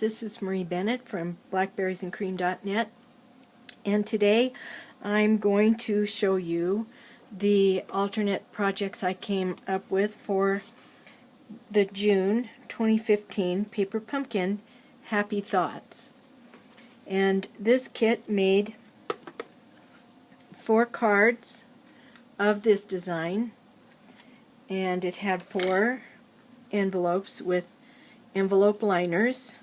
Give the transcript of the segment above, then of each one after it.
this is Marie Bennett from blackberriesandcream.net, and today I'm going to show you the alternate projects I came up with for the June 2015 Paper Pumpkin Happy Thoughts. And this kit made 4 cards of this design, and it had 4 envelopes with envelope liners,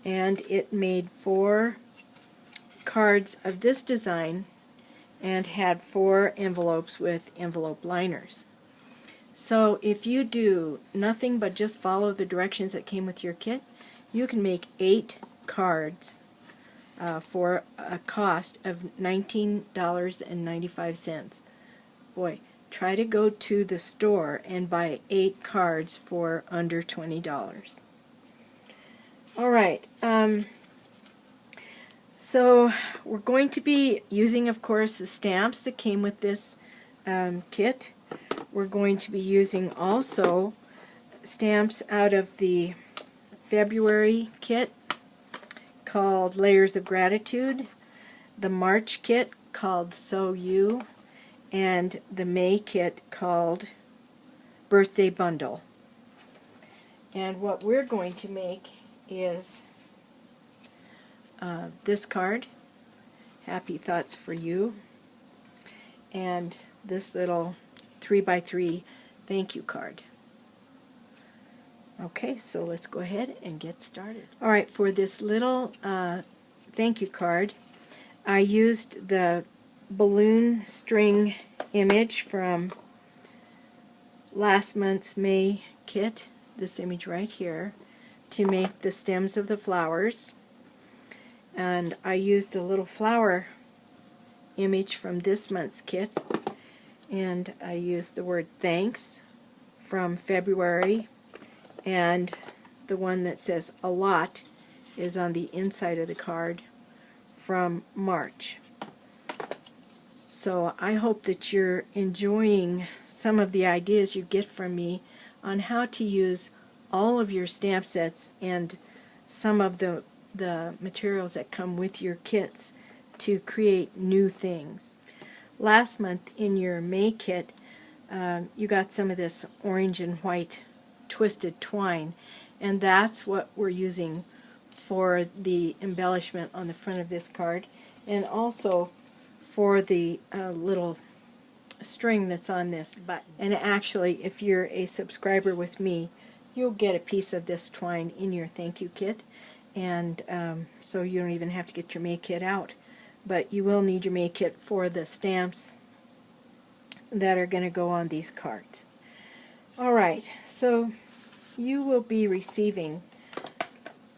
and it made 4 cards of this design and had 4 envelopes with envelope liners. So if you do nothing but just follow the directions that came with your kit, you can make 8 cards for a cost of $19.95. Boy, try to go to the store and buy 8 cards for under $20. Alright, so we're going to be using, of course, the stamps that came with this kit. We're going to be using also stamps out of the February kit called Layers of Gratitude, the March kit called So You, and the May kit called Birthday Bundle. And what we're going to make is this card, Happy Thoughts for You, and this little 3x3 thank you card. Okay, so let's go ahead and get started. Alright, for this little thank you card, I used the balloon string image from last month's May kit, this image right here, to make the stems of the flowers. And I used a little flower image from this month's kit, and I used the word thanks from February, and the one that says a lot is on the inside of the card from March. So I hope that you're enjoying some of the ideas you get from me on how to use all of your stamp sets and some of the materials that come with your kits to create new things. Last month in your May kit, you got some of this orange and white twisted twine, and that's what we're using for the embellishment on the front of this card, and also for the little string that's on this button. And actually, if you're a subscriber with me, you'll get a piece of this twine in your thank you kit, and so you don't even have to get your May kit out. But you will need your May kit for the stamps that are going to go on these cards. Alright, so you will be receiving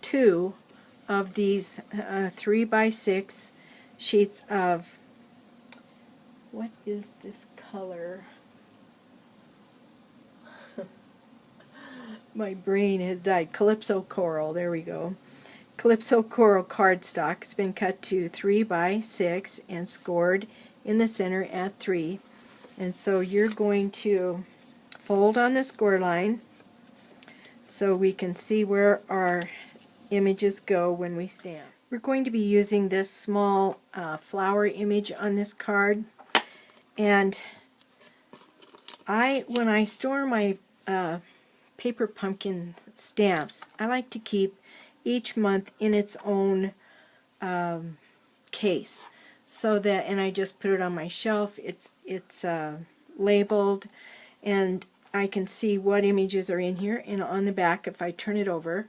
2 of these 3x6 sheets of, what is this color? My brain has died. Calypso Coral, there we go. Calypso Coral cardstock. It's been cut to 3x6 and scored in the center at 3. And so you're going to fold on the score line so we can see where our images go when we stamp. We're going to be using this small flower image on this card, and when I store my paper pumpkin stamps, I like to keep each month in its own case, so that, and I just put it on my shelf. It's labeled, and I can see what images are in here, and on the back, if I turn it over,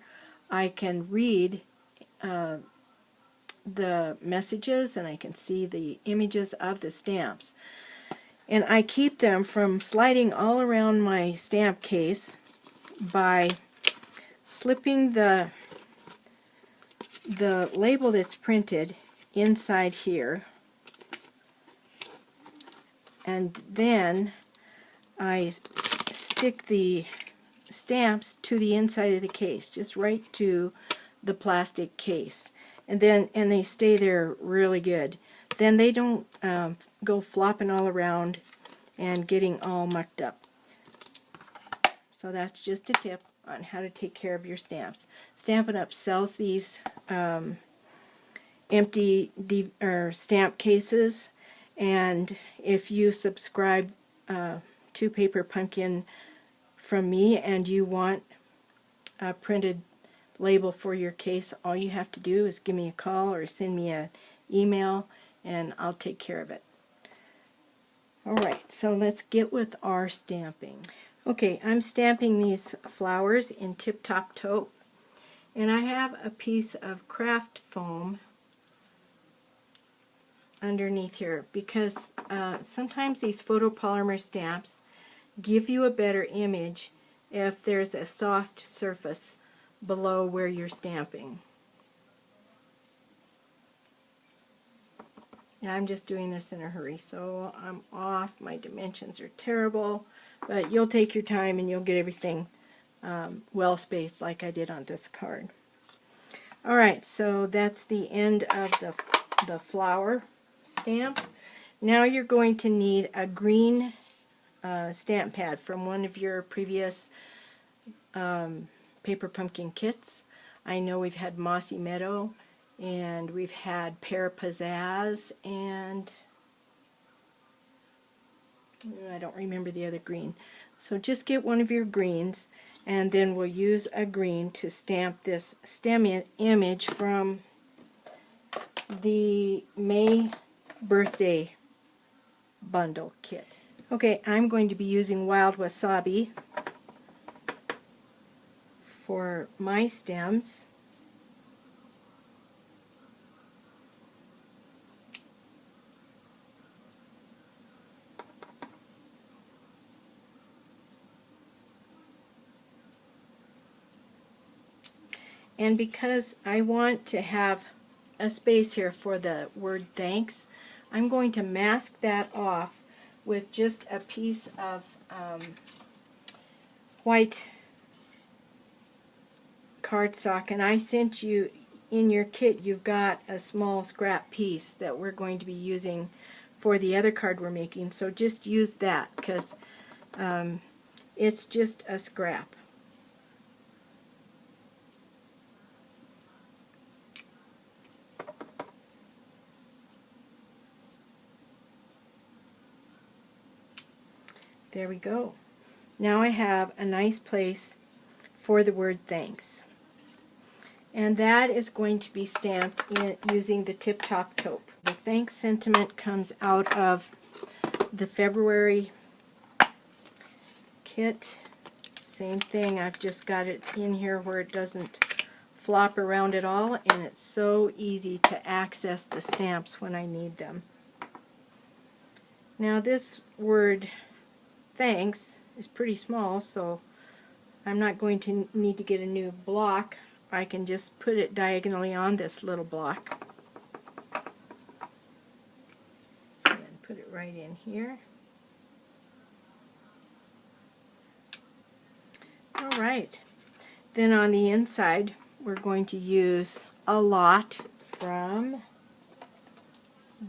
I can read the messages, and I can see the images of the stamps. And I keep them from sliding all around my stamp case by slipping the label that's printed inside here, and then I stick the stamps to the inside of the case, just right to the plastic case, and they stay there really good. Then they don't go flopping all around and getting all mucked up. So that's just a tip. on how to take care of your stamps. Stampin' Up! Sells these empty stamp cases, and if you subscribe to Paper Pumpkin from me and you want a printed label for your case, all you have to do is give me a call or send me an email and I'll take care of it. Alright, so let's get with our stamping. Okay, I'm stamping these flowers in Tip Top Taupe, and I have a piece of craft foam underneath here because sometimes these photopolymer stamps give you a better image if there's a soft surface below where you're stamping. And I'm just doing this in a hurry, so I'm off. My dimensions are terrible, but you'll take your time and you'll get everything well spaced like I did on this card. Alright, so that's the end of the flower stamp. Now you're going to need a green stamp pad from one of your previous Paper Pumpkin kits. I know we've had Mossy Meadow, and we've had Pear Pizzazz, and I don't remember the other green. So just get one of your greens, and then we'll use a green to stamp this stem image from the May birthday bundle kit. Okay, I'm going to be using Wild Wasabi for my stems. And because I want to have a space here for the word thanks, I'm going to mask that off with just a piece of white cardstock. And I sent you, in your kit, you've got a small scrap piece that we're going to be using for the other card we're making. So just use that because it's just a scrap. There we go. Now I have a nice place for the word thanks. And that is going to be stamped using the Tip Top Taupe. The thanks sentiment comes out of the February kit. Same thing, I've just got it in here where it doesn't flop around at all, and it's so easy to access the stamps when I need them. Now this word thanks is pretty small, so I'm not going to need to get a new block. I can just put it diagonally on this little block and put it right in here. Alright, then on the inside we're going to use a lot from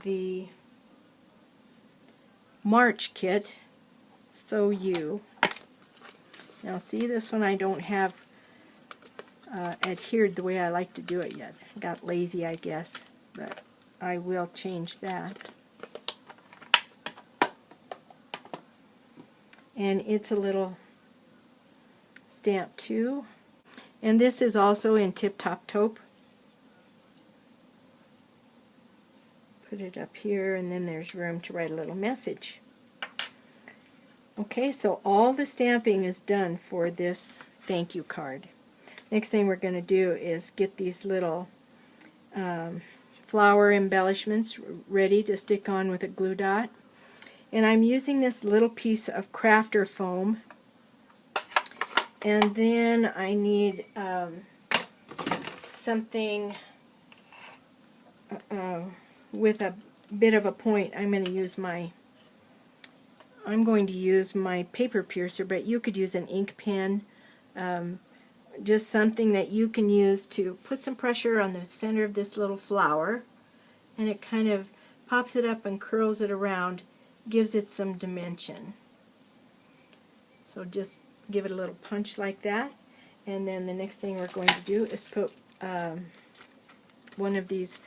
the March kit, So You. Now see, this one I don't have adhered the way I like to do it yet. I got lazy, I guess, but I will change that. And it's a little stamp too. And this is also in Tip Top Taupe. Put it up here, and then there's room to write a little message. Okay, so all the stamping is done for this thank you card. Next thing we're going to do is get these little flower embellishments ready to stick on with a glue dot. And I'm using this little piece of crafter foam. And then I need something with a bit of a point. I'm going to use my paper piercer, but you could use an ink pen. Just something that you can use to put some pressure on the center of this little flower, and it kind of pops it up and curls it around, gives it some dimension. So just give it a little punch like that, And then the next thing we're going to do is put one of these,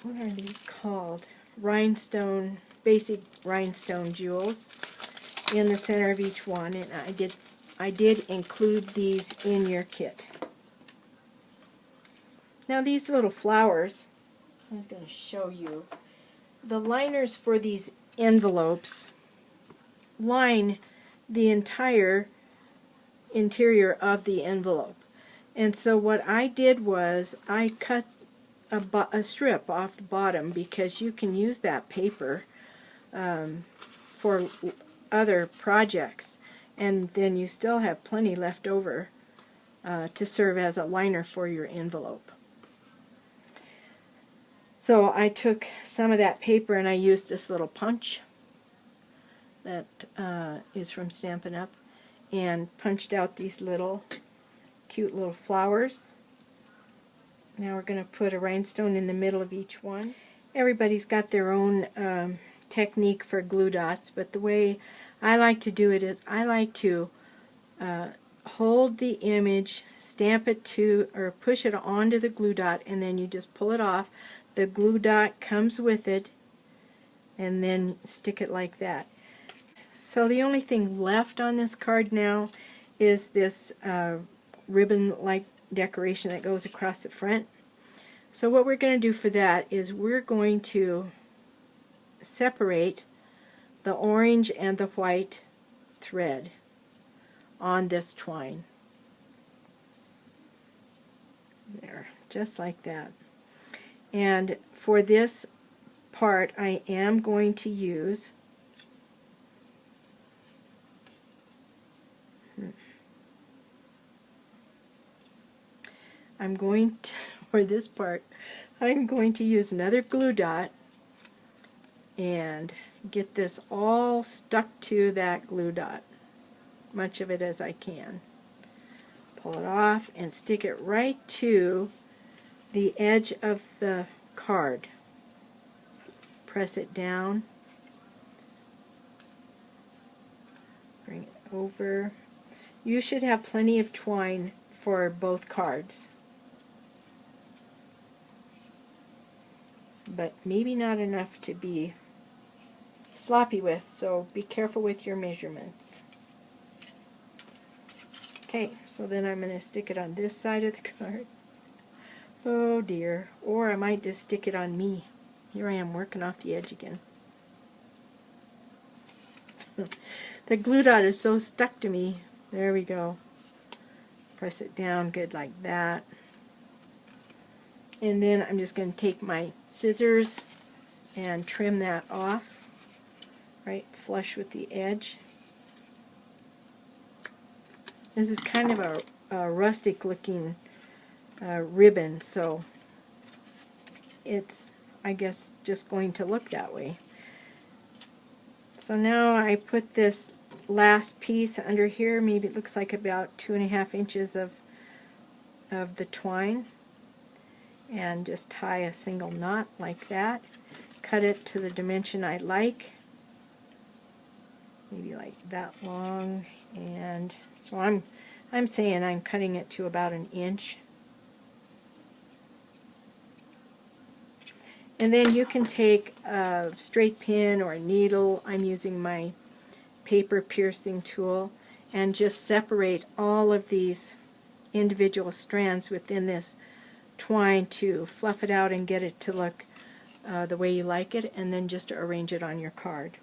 what are these called? Rhinestone, basic rhinestone jewels in the center of each one, and I did include these in your kit. Now these little flowers, I was going to show you. The liners for these envelopes line the entire interior of the envelope. And so what I did was I cut a strip off the bottom, because you can use that paper for other projects, and then you still have plenty left over to serve as a liner for your envelope. So I took some of that paper and I used this little punch that is from Stampin' Up, and punched out these little cute little flowers. Now we're going to put a rhinestone in the middle of each one. Everybody's got their own technique for glue dots, but the way I like to do it is I like to hold the image, stamp it to, or push it onto the glue dot, and then you just pull it off. The glue dot comes with it, and then stick it like that. So the only thing left on this card now is this ribbon-like decoration that goes across the front. So what we're going to do for that is we're going to separate the orange and the white thread on this twine. There, just like that. And for this part I am going to use for this part, I'm going to use another glue dot and get this all stuck to that glue dot, much of it as I can. Pull it off and stick it right to the edge of the card. Press it down, bring it over. You should have plenty of twine for both cards, but maybe not enough to be sloppy with, so be careful with your measurements. Okay, so then I'm going to stick it on this side of the card. Oh dear, or I might just stick it on me. Here I am working off the edge again. The glue dot is so stuck to me. There we go. Press it down good like that. And then I'm just going to take my scissors and trim that off, right flush with the edge. This is kind of a rustic looking ribbon, so it's, I guess, just going to look that way. So now I put this last piece under here. Maybe it looks like about 2.5 inches of the twine, and just tie a single knot like that. Cut it to the dimension I like, maybe like that long, and so I'm saying I'm cutting it to about 1 inch. And then you can take a straight pin or a needle. I'm using my paper piercing tool, and just separate all of these individual strands within this twine to fluff it out and get it to look the way you like it, and then just arrange it on your card.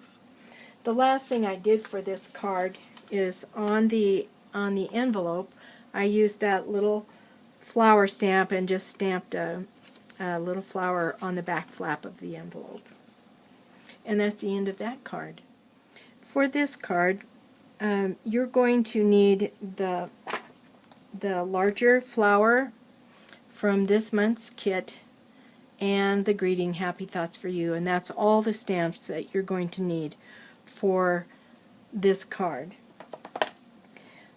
The last thing I did for this card is on the envelope I used that little flower stamp and just stamped a little flower on the back flap of the envelope. And that's the end of that card. For this card, you're going to need the larger flower from this month's kit and the greeting Happy Thoughts for You, and that's all the stamps that you're going to need for this card.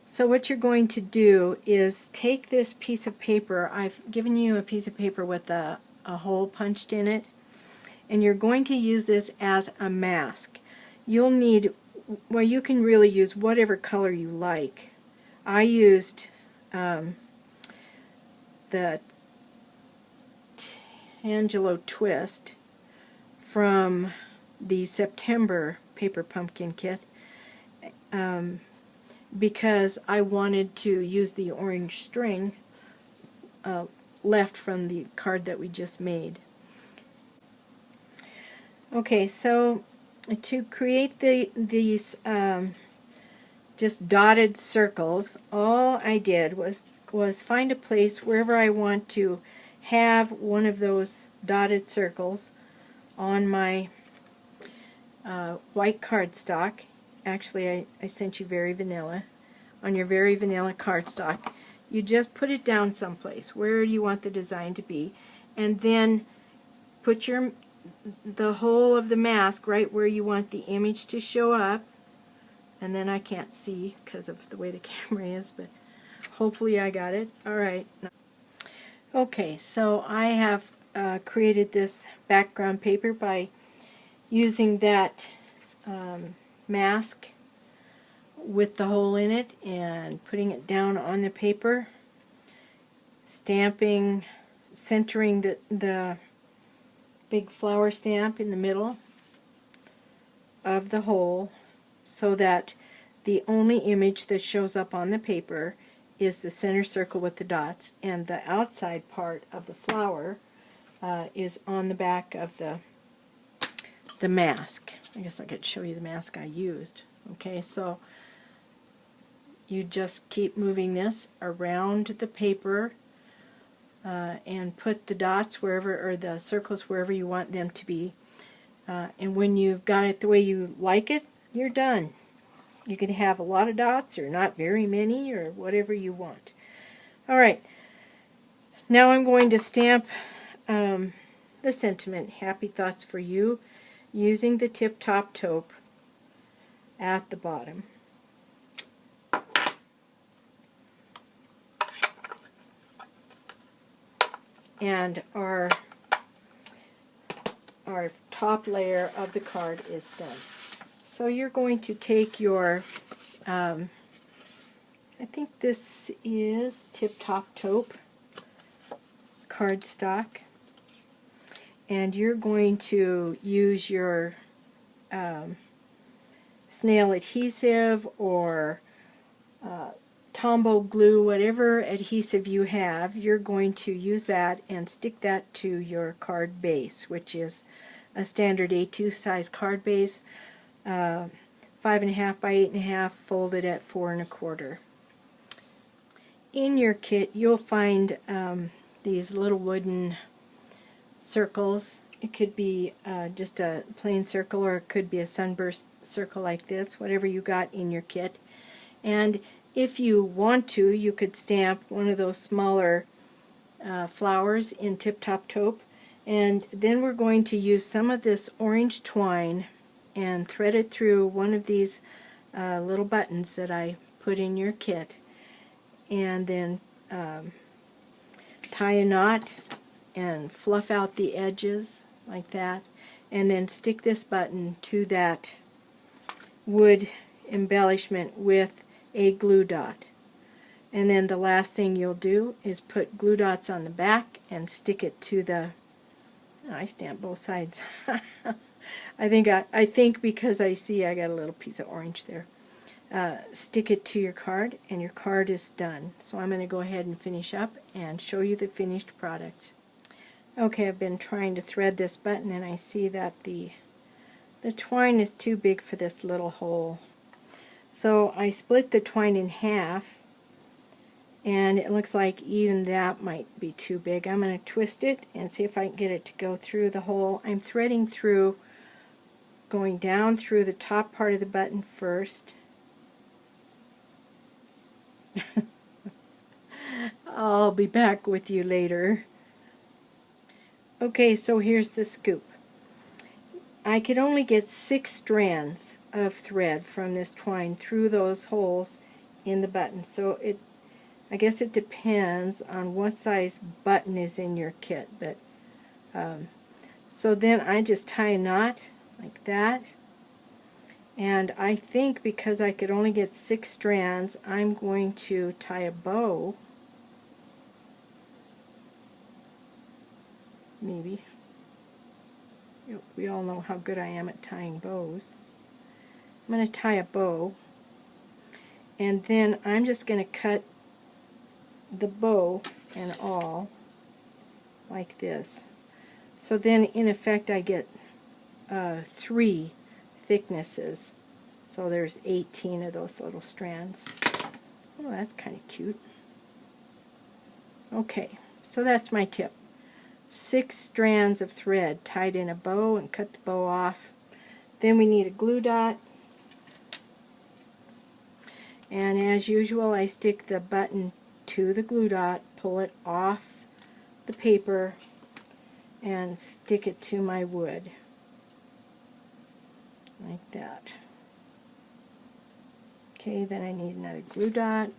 So what you're going to do is take this piece of paper. I've given you a piece of paper with a hole punched in it, and you're going to use this as a mask. You'll need, well, you can really use whatever color you like I used the Angelo twist from the September paper pumpkin kit because I wanted to use the orange string left from the card that we just made. Okay, so to create these just dotted circles, all I did was find a place wherever I want to have one of those dotted circles on my white cardstock. Actually, I sent you Very Vanilla. On your Very Vanilla cardstock, you just put it down someplace. Where do you want the design to be? And then put the whole of the mask right where you want the image to show up. And then I can't see because of the way the camera is, but hopefully I got it. Alright. Okay, so I have created this background paper by using that mask with the hole in it and putting it down on the paper, stamping, centering the big flower stamp in the middle of the hole so that the only image that shows up on the paper is the center circle with the dots, and the outside part of the flower is on the back of the mask. I guess I could show you the mask I used. Okay, so you just keep moving this around the paper and put the dots wherever, or the circles wherever you want them to be. And when you've got it the way you like it, you're done. You can have a lot of dots or not very many or whatever you want. Alright, now I'm going to stamp the sentiment, Happy Thoughts for You, using the Tip Top Taupe at the bottom. And our top layer of the card is done. So you're going to take your, I think this is Tip Top Taupe cardstock, and you're going to use your snail adhesive or Tombow glue, whatever adhesive you have. You're going to use that and stick that to your card base, which is a standard A2 size card base, 5.5 by 8.5, folded at 4 1/4. In your kit, you'll find these little wooden circles. It could be just a plain circle, or it could be a sunburst circle like this, whatever you got in your kit. And if you want to, you could stamp one of those smaller flowers in Tip Top Taupe. And then we're going to use some of this orange twine and thread it through one of these little buttons that I put in your kit, and then tie a knot and fluff out the edges like that, and then stick this button to that wood embellishment with a glue dot. And then the last thing you'll do is put glue dots on the back and stick it to the, I stamp both sides. I think because I see I got a little piece of orange there. Stick it to your card, and your card is done. So I'm going to go ahead and finish up and show you the finished product. Okay, I've been trying to thread this button, and I see that the twine is too big for this little hole. So I split the twine in half, and it looks like even that might be too big. I'm going to twist it and see if I can get it to go through the hole. I'm threading through, going down through the top part of the button first. I'll be back with you later. Okay, so here's the scoop. I could only get 6 strands of thread from this twine through those holes in the button. So I guess it depends on what size button is in your kit. But so then I just tie a knot like that, And I think because I could only get 6 strands, I'm going to tie a bow, maybe. We all know how good I am at tying bows. I'm going to tie a bow, and then I'm just going to cut the bow and all like this. So then in effect I get 3 thicknesses. So there's 18 of those little strands. Oh, that's kind of cute. Okay, so that's my tip. 6 strands of thread tied in a bow, and cut the bow off. Then we need a glue dot. And as usual, I stick the button to the glue dot, pull it off the paper, and stick it to my wood. Like that. Okay, then I need another glue dot.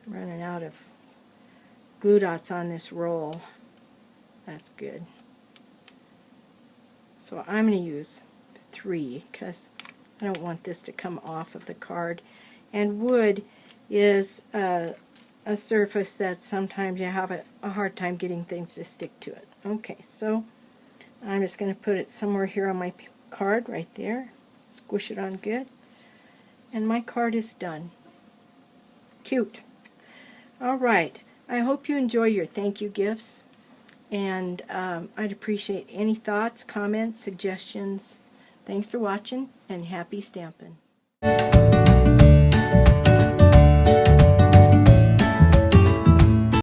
I'm running out of glue dots on this roll. That's good. So I'm going to use 3 because I don't want this to come off of the card. And wood is a surface that sometimes you have a hard time getting things to stick to it. Okay, so I'm just going to put it somewhere here on my card, right there. Squish it on good. And my card is done. Cute. Alright, I hope you enjoy your thank you gifts. And I'd appreciate any thoughts, comments, suggestions. Thanks for watching, and happy stampin'.